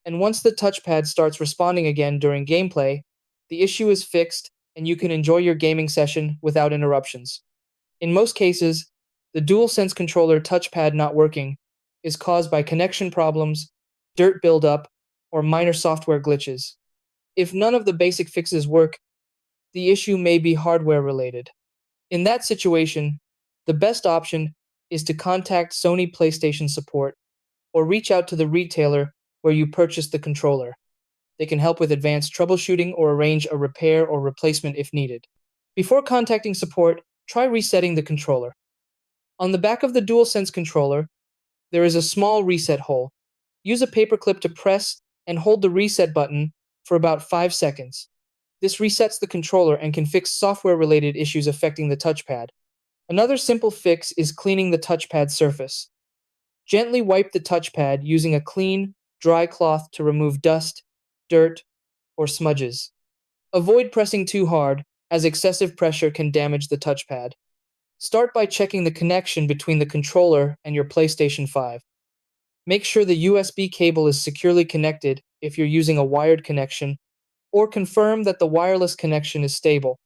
And once the touchpad starts responding again during gameplay, the issue is fixed and you can enjoy your gaming session without interruptions. In most cases, the DualSense controller touchpad not working is caused by connection problems, dirt buildup, or minor software glitches. If none of the basic fixes work, the issue may be hardware related. In that situation, the best option is to contact Sony PlayStation support or reach out to the retailer where you purchased the controller. They can help with advanced troubleshooting or arrange a repair or replacement if needed. Before contacting support, try resetting the controller. On the back of the DualSense controller, there is a small reset hole. Use a paperclip to press and hold the reset button for about 5 seconds. This resets the controller and can fix software-related issues affecting the touchpad. Another simple fix is cleaning the touchpad surface. Gently wipe the touchpad using a clean, dry cloth to remove dust, dirt, or smudges. Avoid pressing too hard, as excessive pressure can damage the touchpad. Start by checking the connection between the controller and your PlayStation 5. Make sure the USB cable is securely connected if you're using a wired connection, or confirm that the wireless connection is stable.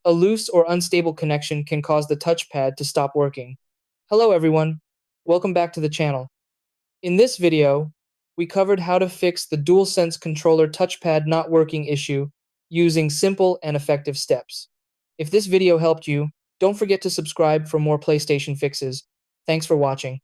A loose or unstable connection can cause the touchpad to stop working. Hello everyone, welcome back to the channel. In this video, we covered how to fix the DualSense controller touchpad not working issue using simple and effective steps. If this video helped you, don't forget to subscribe for more PlayStation fixes. Thanks for watching.